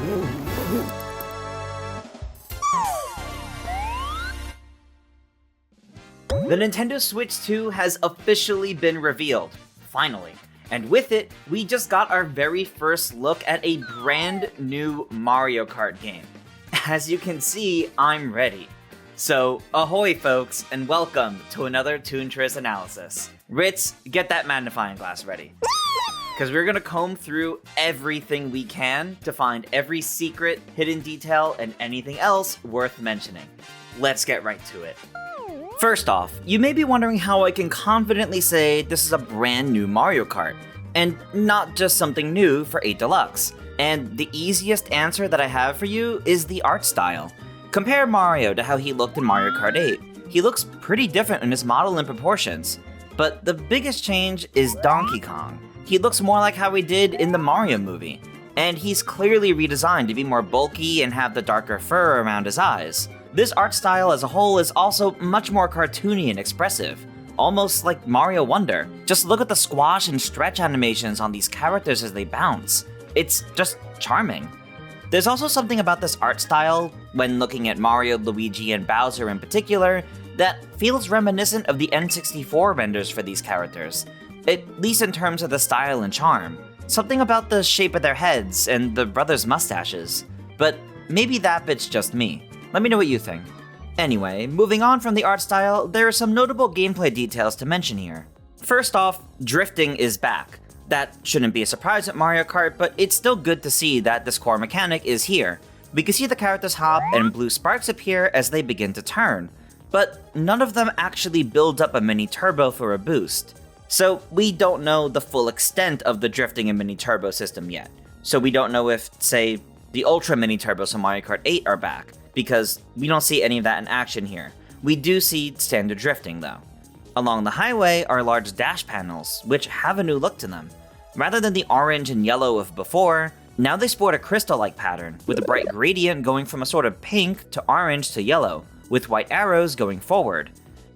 The Nintendo Switch 2 has officially been revealed, finally. And with it, we just got our very first look at a brand new Mario Kart game. As you can see, I'm ready. So, ahoy folks, and welcome to another Tris analysis. Rits, get that magnifying glass ready. Because we're gonna comb through everything we can to find every secret, hidden detail, and anything else worth mentioning. Let's get right to it. First off, you may be wondering how I can confidently say this is a brand new Mario Kart, and not just something new for 8 Deluxe. And the easiest answer that I have for you is the art style. Compare Mario to how he looked in Mario Kart 8. He looks pretty different in his model and proportions. But the biggest change is Donkey Kong. He looks more like how he did in the Mario movie. And he's clearly redesigned to be more bulky and have the darker fur around his eyes. This art style as a whole is also much more cartoony and expressive, almost like Mario Wonder. Just look at the squash and stretch animations on these characters as they bounce. It's just charming. There's also something about this art style, when looking at Mario, Luigi, and Bowser in particular, that feels reminiscent of the N64 renders for these characters, at least in terms of the style and charm. Something about the shape of their heads and the brothers' mustaches. But maybe that bit's just me. Let me know what you think. Anyway, moving on from the art style, there are some notable gameplay details to mention here. First off, drifting is back. That shouldn't be a surprise at Mario Kart, but it's still good to see that this core mechanic is here. We can see the characters hop and blue sparks appear as they begin to turn, but none of them actually build up a mini turbo for a boost. So we don't know the full extent of the drifting and mini turbo system yet. So we don't know if, say, the Ultra Mini Turbos on Mario Kart 8 are back, because we don't see any of that in action here. We do see standard drifting though. Along the highway are large dash panels, which have a new look to them. Rather than the orange and yellow of before, now they sport a crystal-like pattern, with a bright gradient going from a sort of pink to orange to yellow, with white arrows going forward.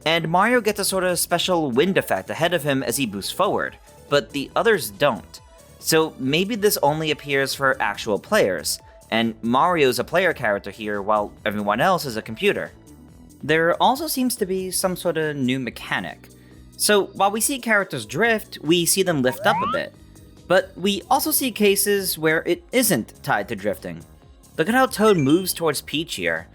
And Mario gets a sort of special wind effect ahead of him as he boosts forward, but the others don't. So maybe this only appears for actual players, and Mario's a player character here while everyone else is a computer. There also seems to be some sort of new mechanic. So while we see characters drift, we see them lift up a bit. But we also see cases where it isn't tied to drifting. Look at how Toad moves towards Peach here.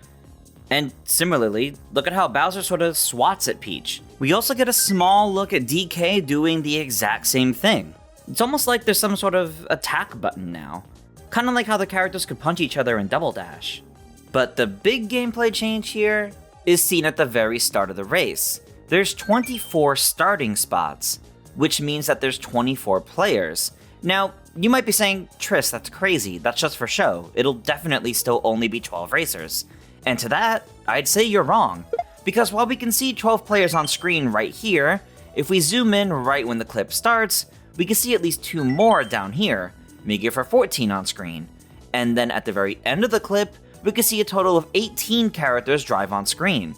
And similarly, look at how Bowser sort of swats at Peach. We also get a small look at DK doing the exact same thing. It's almost like there's some sort of attack button now. Kinda like how the characters could punch each other in Double Dash. But the big gameplay change here is seen at the very start of the race. There's 24 starting spots, which means that there's 24 players. Now, you might be saying, Tris, that's crazy, that's just for show. It'll definitely still only be 12 racers. And to that, I'd say you're wrong. Because while we can see 12 players on screen right here, if we zoom in right when the clip starts, we can see at least 2 more down here, making it for 14 on screen. And then at the very end of the clip, we can see a total of 18 characters drive on screen.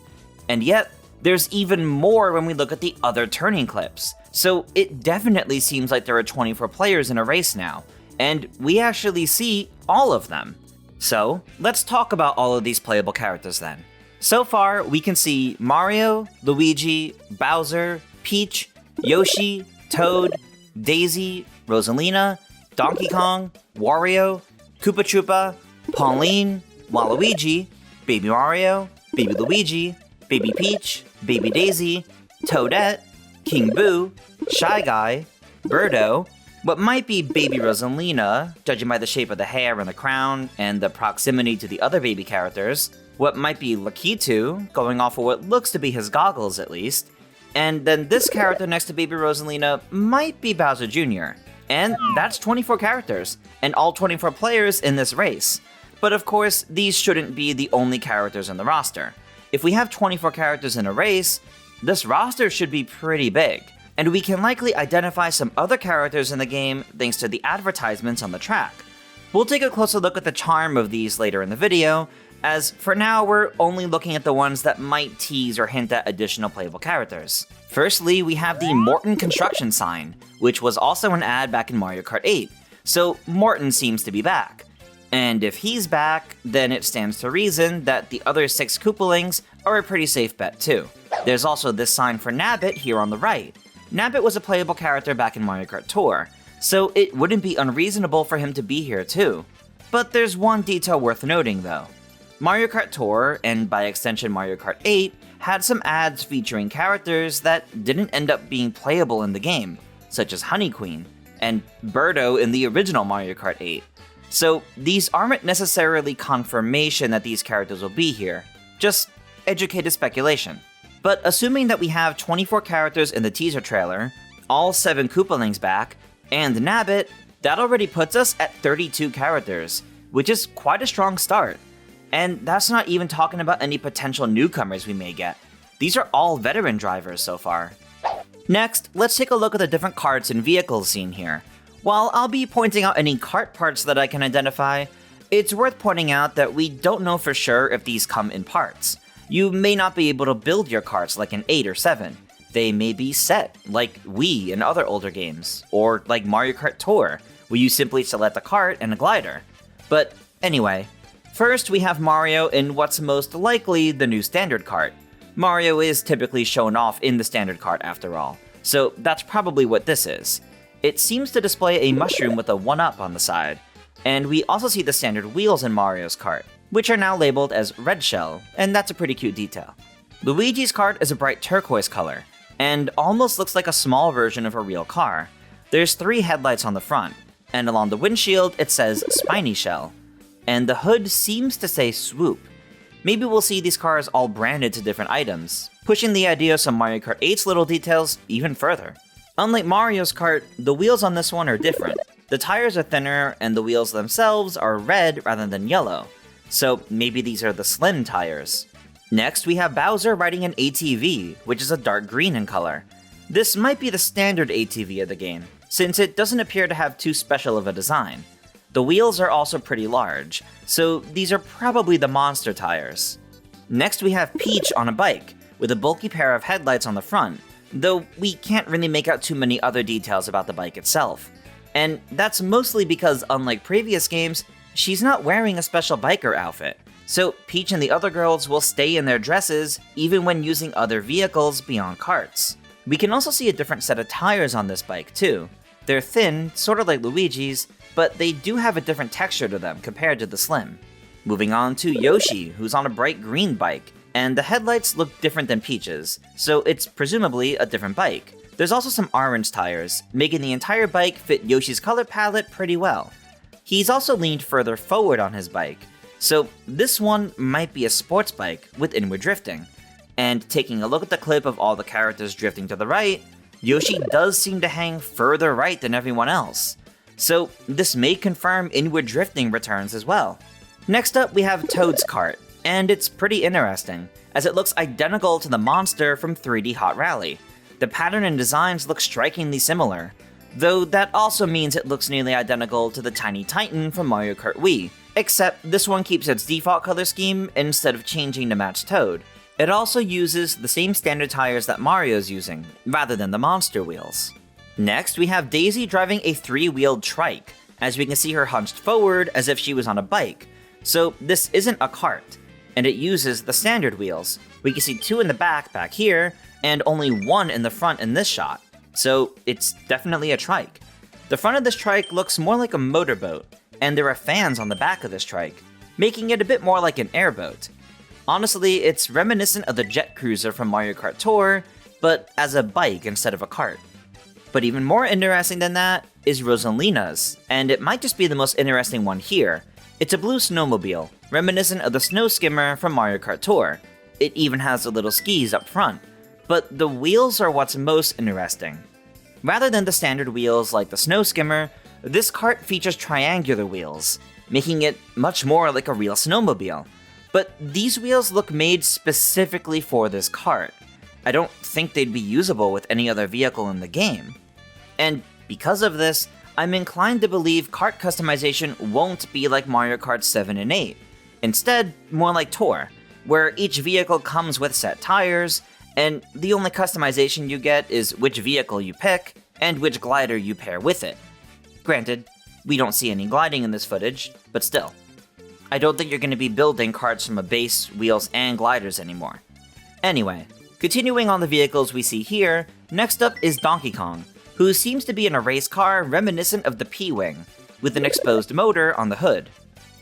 And yet, there's even more when we look at the other turning clips. So it definitely seems like there are 24 players in a race now, and we actually see all of them. So let's talk about all of these playable characters then. So far, we can see Mario, Luigi, Bowser, Peach, Yoshi, Toad, Daisy, Rosalina, Donkey Kong, Wario, Koopa Troopa, Pauline, Waluigi, Baby Mario, Baby Luigi, Baby Peach, Baby Daisy, Toadette, King Boo, Shy Guy, Birdo, what might be Baby Rosalina, judging by the shape of the hair and the crown and the proximity to the other baby characters, what might be Lakitu, going off of what looks to be his goggles at least, and then this character next to Baby Rosalina might be Bowser Jr., and that's 24 characters, and all 24 players in this race. But of course, these shouldn't be the only characters in the roster. If we have 24 characters in a race, this roster should be pretty big, and we can likely identify some other characters in the game thanks to the advertisements on the track. We'll take a closer look at the charm of these later in the video, as for now we're only looking at the ones that might tease or hint at additional playable characters. Firstly, we have the Morton construction sign, which was also an ad back in Mario Kart 8, so Morton seems to be back. And if he's back, then it stands to reason that the other 6 Koopalings are a pretty safe bet too. There's also this sign for Nabbit here on the right. Nabbit was a playable character back in Mario Kart Tour, so it wouldn't be unreasonable for him to be here too. But there's one detail worth noting though. Mario Kart Tour, and by extension Mario Kart 8, had some ads featuring characters that didn't end up being playable in the game, such as Honey Queen, and Birdo in the original Mario Kart 8. So these aren't necessarily confirmation that these characters will be here, just educated speculation. But assuming that we have 24 characters in the teaser trailer, all 7 Koopalings back, and Nabbit, that already puts us at 32 characters, which is quite a strong start. And that's not even talking about any potential newcomers we may get. These are all veteran drivers so far. Next, let's take a look at the different carts and vehicles seen here. While I'll be pointing out any cart parts that I can identify, it's worth pointing out that we don't know for sure if these come in parts. You may not be able to build your carts like in 8 or 7. They may be set, like Wii and other older games, or like Mario Kart Tour, where you simply select a cart and a glider. But anyway, first we have Mario in what's most likely the new standard cart. Mario is typically shown off in the standard cart after all, so that's probably what this is. It seems to display a mushroom with a 1-up on the side, and we also see the standard wheels in Mario's cart, which are now labeled as red shell, and that's a pretty cute detail. Luigi's cart is a bright turquoise color, and almost looks like a small version of a real car. There's 3 headlights on the front, and along the windshield it says Spiny Shell, and the hood seems to say Swoop. Maybe we'll see these cars all branded to different items, pushing the idea of some Mario Kart 8's little details even further. Unlike Mario's kart, the wheels on this one are different. The tires are thinner, and the wheels themselves are red rather than yellow, so maybe these are the slim tires. Next, we have Bowser riding an ATV, which is a dark green in color. This might be the standard ATV of the game, since it doesn't appear to have too special of a design. The wheels are also pretty large, so these are probably the monster tires. Next we have Peach on a bike, with a bulky pair of headlights on the front, though we can't really make out too many other details about the bike itself. And that's mostly because, unlike previous games, she's not wearing a special biker outfit, so Peach and the other girls will stay in their dresses even when using other vehicles beyond carts. We can also see a different set of tires on this bike too. They're thin, sort of like Luigi's, but they do have a different texture to them compared to the Slim. Moving on to Yoshi, who's on a bright green bike, and the headlights look different than Peach's, so it's presumably a different bike. There's also some orange tires, making the entire bike fit Yoshi's color palette pretty well. He's also leaned further forward on his bike, so this one might be a sports bike with inward drifting. And taking a look at the clip of all the characters drifting to the right, Yoshi does seem to hang further right than everyone else. So this may confirm inward drifting returns as well. Next up we have Toad's cart, and it's pretty interesting, as it looks identical to the monster from 3D Hot Rally. The pattern and designs look strikingly similar, though that also means it looks nearly identical to the Tiny Titan from Mario Kart Wii, except this one keeps its default color scheme instead of changing to match Toad. It also uses the same standard tires that Mario's using, rather than the monster wheels. Next, we have Daisy driving a 3-wheeled trike, as we can see her hunched forward as if she was on a bike. So this isn't a cart, and it uses the standard wheels. We can see 2 in the back here, and only 1 in the front in this shot. So it's definitely a trike. The front of this trike looks more like a motorboat, and there are fans on the back of this trike, making it a bit more like an airboat. Honestly, it's reminiscent of the jet cruiser from Mario Kart Tour, but as a bike instead of a cart. But even more interesting than that is Rosalina's, and it might just be the most interesting one here. It's a blue snowmobile, reminiscent of the snow skimmer from Mario Kart Tour. It even has the little skis up front, but the wheels are what's most interesting. Rather than the standard wheels like the snow skimmer, this cart features triangular wheels, making it much more like a real snowmobile. But these wheels look made specifically for this cart. I don't think they'd be usable with any other vehicle in the game. And because of this, I'm inclined to believe cart customization won't be like Mario Kart 7 and 8. Instead, more like Tour, where each vehicle comes with set tires, and the only customization you get is which vehicle you pick and which glider you pair with it. Granted, we don't see any gliding in this footage, but still. I don't think you're going to be building karts from a base, wheels, and gliders anymore. Anyway, continuing on the vehicles we see here, next up is Donkey Kong, who seems to be in a race car reminiscent of the P-Wing, with an exposed motor on the hood.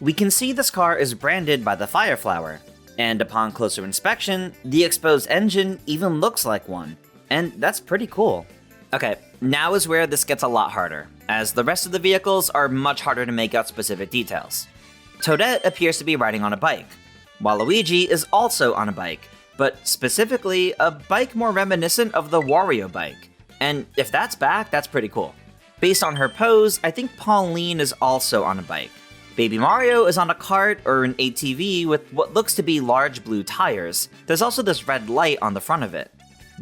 We can see this car is branded by the Fire Flower, and upon closer inspection, the exposed engine even looks like one, and that's pretty cool. Okay, now is where this gets a lot harder, as the rest of the vehicles are much harder to make out specific details. Toadette appears to be riding on a bike, while Luigi is also on a bike, but specifically a bike more reminiscent of the Wario bike, and if that's back, that's pretty cool. Based on her pose, I think Pauline is also on a bike. Baby Mario is on a kart or an ATV with what looks to be large blue tires. There's also this red light on the front of it.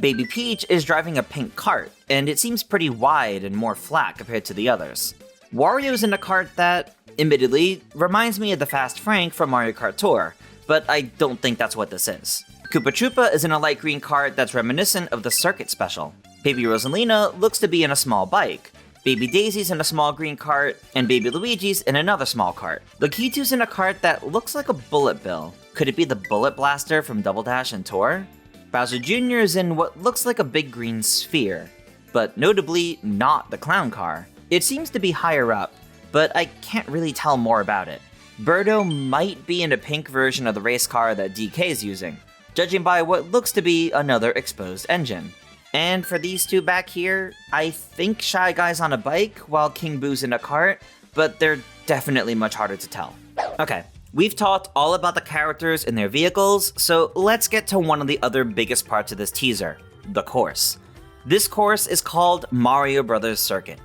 Baby Peach is driving a pink cart, and it seems pretty wide and more flat compared to the others. Wario's in a cart that, admittedly, reminds me of the Fast Frank from Mario Kart Tour, but I don't think that's what this is. Koopa Troopa is in a light green cart that's reminiscent of the Circuit Special. Baby Rosalina looks to be in a small bike. Baby Daisy's in a small green cart, and Baby Luigi's in another small cart. Lakitu's in a cart that looks like a bullet bill. Could it be the Bullet Blaster from Double Dash and Tour? Bowser Jr. is in what looks like a big green sphere, but notably not the clown car. It seems to be higher up, but I can't really tell more about it. Birdo might be in a pink version of the race car that DK is using, judging by what looks to be another exposed engine. And for these two back here, I think Shy Guy's on a bike while King Boo's in a cart, but they're definitely much harder to tell. Okay, we've talked all about the characters and their vehicles, so let's get to one of the other biggest parts of this teaser, the course. This course is called Mario Bros. Circuit.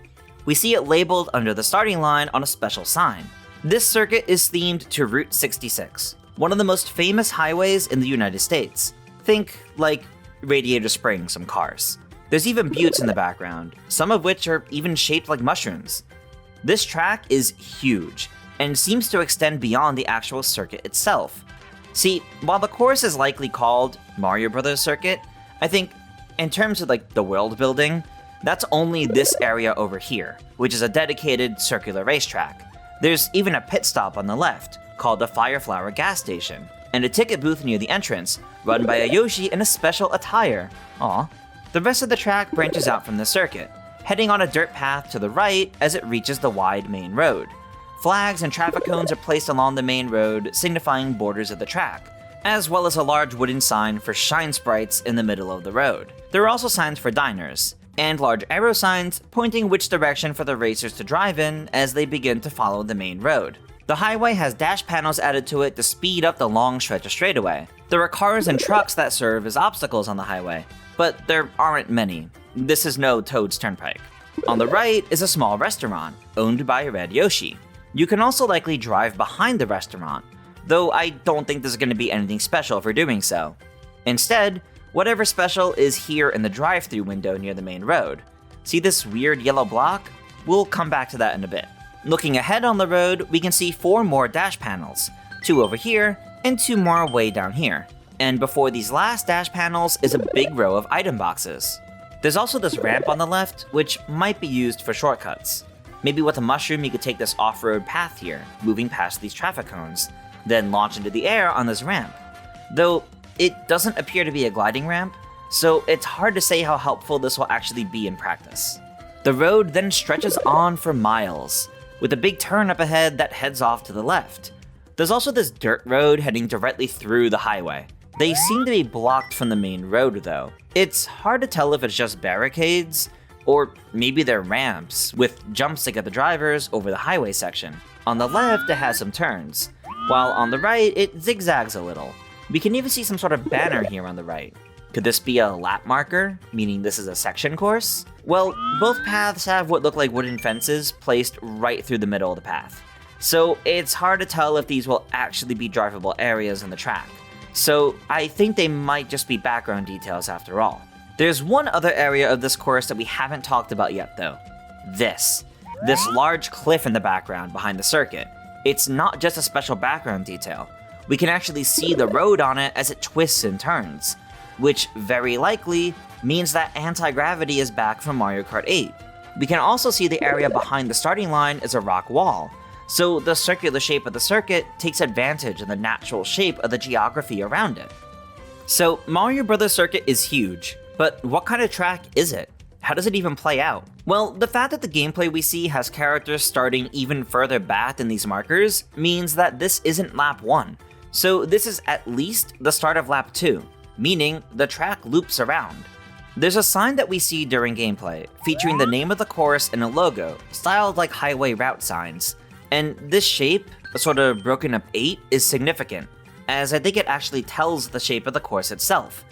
We see it labeled under the starting line on a special sign. This circuit is themed to Route 66, one of the most famous highways in the United States. Think, like, Radiator Springs, some cars. There's even buttes in the background, some of which are even shaped like mushrooms. This track is huge, and seems to extend beyond the actual circuit itself. See, while the course is likely called Mario Bros. Circuit, I think, in terms of like the world building, that's only this area over here, which is a dedicated circular racetrack. There's even a pit stop on the left, called the Fireflower gas station, and a ticket booth near the entrance, run by a Yoshi in a special attire. Aw. The rest of the track branches out from the circuit, heading on a dirt path to the right as it reaches the wide main road. Flags and traffic cones are placed along the main road, signifying borders of the track, as well as a large wooden sign for shine sprites in the middle of the road. There are also signs for diners, and large arrow signs pointing which direction for the racers to drive in as they begin to follow the main road. The highway has dash panels added to it to speed up the long stretch of straightaway. There are cars and trucks that serve as obstacles on the highway, but there aren't many. This is no Toad's Turnpike. On the right is a small restaurant, owned by Red Yoshi. You can also likely drive behind the restaurant, though I don't think there's going to be anything special for doing so. Instead, whatever special is here in the drive-thru window near the main road. See this weird yellow block? We'll come back to that in a bit. Looking ahead on the road, we can see 4 more dash panels, 2 over here, and 2 more way down here. And before these last dash panels is a big row of item boxes. There's also this ramp on the left, which might be used for shortcuts. Maybe with a mushroom you could take this off-road path here, moving past these traffic cones, then launch into the air on this ramp. Though, it doesn't appear to be a gliding ramp, so it's hard to say how helpful this will actually be in practice. The road then stretches on for miles, with a big turn up ahead that heads off to the left. There's also this dirt road heading directly through the highway. They seem to be blocked from the main road though. It's hard to tell if it's just barricades, or maybe they're ramps, with jumps to get the drivers over the highway section. On the left it has some turns, while on the right it zigzags a little. We can even see some sort of banner here on the right. Could this be a lap marker, meaning this is a section course? Well, both paths have what look like wooden fences placed right through the middle of the path. So it's hard to tell if these will actually be drivable areas in the track. So I think they might just be background details after all. There's one other area of this course that we haven't talked about yet though. This large cliff in the background behind the circuit. It's not just a special background detail. We can actually see the road on it as it twists and turns, which very likely means that anti-gravity is back from Mario Kart 8. We can also see the area behind the starting line is a rock wall, so the circular shape of the circuit takes advantage of the natural shape of the geography around it. So Mario Bros. Circuit is huge, but what kind of track is it? How does it even play out? Well, the fact that the gameplay we see has characters starting even further back than these markers means that this isn't lap 1, so this is at least the start of lap 2, meaning the track loops around. There's a sign that we see during gameplay, featuring the name of the course and a logo, styled like highway route signs, and this shape, a sort of broken up 8, is significant, as I think it actually tells the shape of the course itself.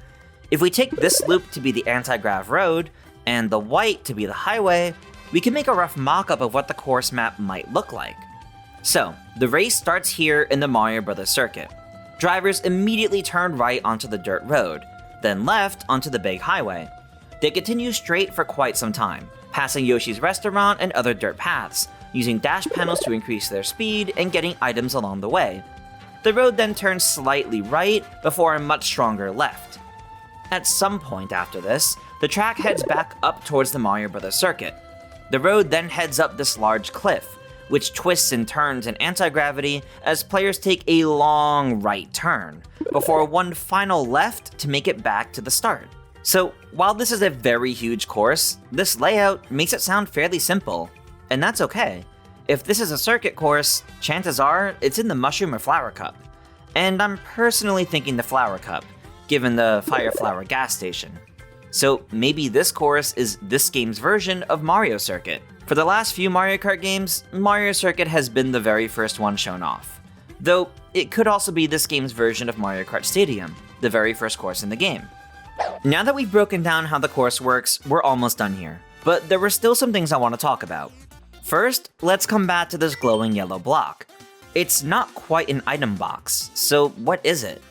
If we take this loop to be the anti-grav road, and the white to be the highway, we can make a rough mock-up of what the course map might look like. So, the race starts here in the Mario Bros. Circuit. Drivers immediately turn right onto the dirt road, then left onto the big highway. They continue straight for quite some time, passing Yoshi's restaurant and other dirt paths, using dash panels to increase their speed and getting items along the way. The road then turns slightly right before a much stronger left. At some point after this, the track heads back up towards the Mario Bros. Circuit. The road then heads up this large cliff, which twists and turns in anti-gravity as players take a long right turn, before one final left to make it back to the start. So, while this is a very huge course, this layout makes it sound fairly simple, and that's okay. If this is a circuit course, chances are it's in the Mushroom or Flower Cup. And I'm personally thinking the Flower Cup, given the Fire Flower gas station. So maybe this course is this game's version of Mario Circuit. For the last few Mario Kart games, Mario Circuit has been the very first one shown off. Though, it could also be this game's version of Mario Kart Stadium, the very first course in the game. Now that we've broken down how the course works, we're almost done here. But there were still some things I want to talk about. First, let's come back to this glowing yellow block. It's not quite an item box, so what is it?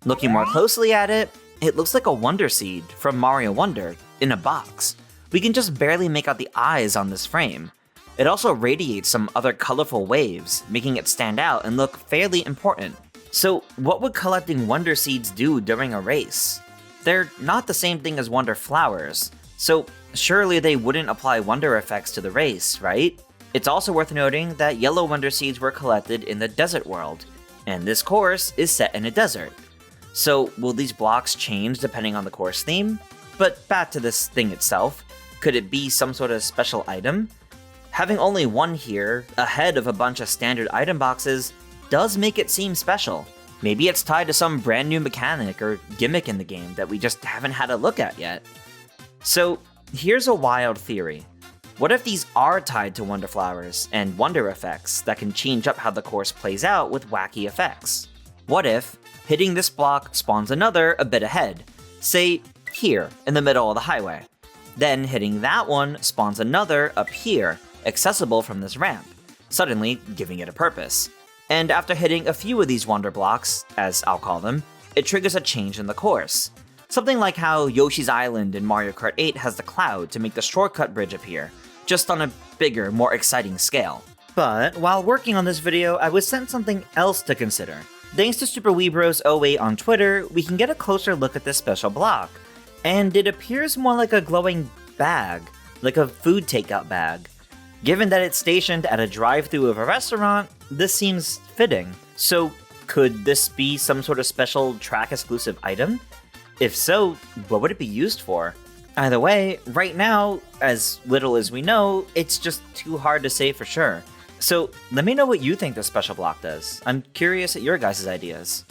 Looking more closely at it, it looks like a Wonder Seed from Mario Wonder in a box. We can just barely make out the eyes on this frame. It also radiates some other colorful waves, making it stand out and look fairly important. So what would collecting Wonder Seeds do during a race? They're not the same thing as Wonder Flowers, so surely they wouldn't apply Wonder effects to the race, right? It's also worth noting that yellow Wonder Seeds were collected in the desert world, and this course is set in a desert. So will these blocks change depending on the course theme? But back to this thing itself, could it be some sort of special item? Having only one here, ahead of a bunch of standard item boxes, does make it seem special. Maybe it's tied to some brand new mechanic or gimmick in the game that we just haven't had a look at yet. So here's a wild theory. What if these are tied to Wonder Flowers and Wonder effects that can change up how the course plays out with wacky effects? What if hitting this block spawns another a bit ahead, say here in the middle of the highway? Then hitting that one spawns another up here, accessible from this ramp, suddenly giving it a purpose. And after hitting a few of these Wonder Blocks, as I'll call them, it triggers a change in the course. Something like how Yoshi's Island in Mario Kart 8 has the cloud to make the shortcut bridge appear, just on a bigger, more exciting scale. But while working on this video, I was sent something else to consider. Thanks to SuperWeebros08 on Twitter, we can get a closer look at this special block. And it appears more like a glowing bag, like a food takeout bag. Given that it's stationed at a drive-thru of a restaurant, this seems fitting. So could this be some sort of special track-exclusive item? If so, what would it be used for? Either way, right now, as little as we know, it's just too hard to say for sure. So let me know what you think this special block does. I'm curious at your guys' ideas.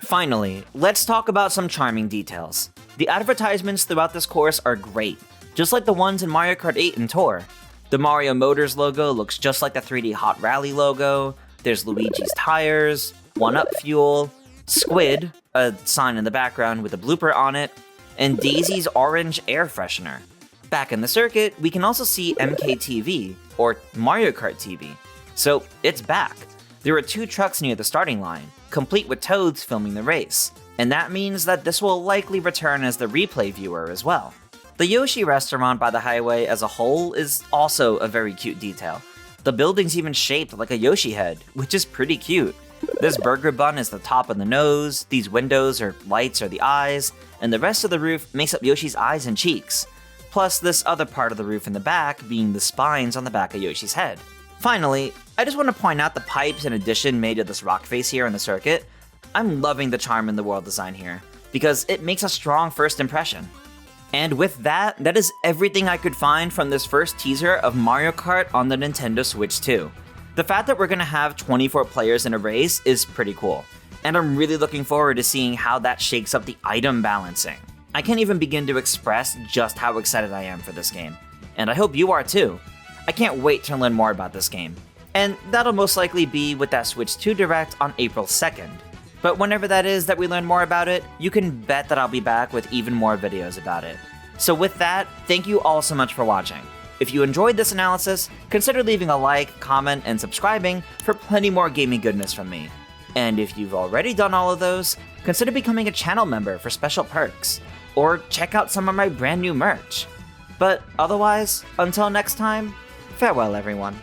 Finally, let's talk about some charming details. The advertisements throughout this course are great, just like the ones in Mario Kart 8 and Tour. The Mario Motors logo looks just like the 3D Hot Rally logo, there's Luigi's tires, 1UP Fuel, Squid, a sign in the background with a blooper on it, and Daisy's orange air freshener. Back in the circuit, we can also see MKTV, or Mario Kart TV. So it's back. There are 2 trucks near the starting line, complete with Toads filming the race, and that means that this will likely return as the replay viewer as well. The Yoshi restaurant by the highway as a whole is also a very cute detail. The building's even shaped like a Yoshi head, which is pretty cute. This burger bun is the top of the nose, these windows or lights are the eyes, and the rest of the roof makes up Yoshi's eyes and cheeks. Plus this other part of the roof in the back being the spines on the back of Yoshi's head. Finally, I just want to point out the pipes and addition made to this rock face here on the circuit. I'm loving the charm in the world design here, because it makes a strong first impression. And with that, that is everything I could find from this first teaser of Mario Kart on the Nintendo Switch 2. The fact that we're going to have 24 players in a race is pretty cool, and I'm really looking forward to seeing how that shakes up the item balancing. I can't even begin to express just how excited I am for this game, and I hope you are too. I can't wait to learn more about this game, and that'll most likely be with that Switch 2 Direct on April 2nd. But whenever that is that we learn more about it, you can bet that I'll be back with even more videos about it. So with that, thank you all so much for watching. If you enjoyed this analysis, consider leaving a like, comment, and subscribing for plenty more gaming goodness from me. And if you've already done all of those, consider becoming a channel member for special perks, or check out some of my brand new merch. But otherwise, until next time, farewell everyone.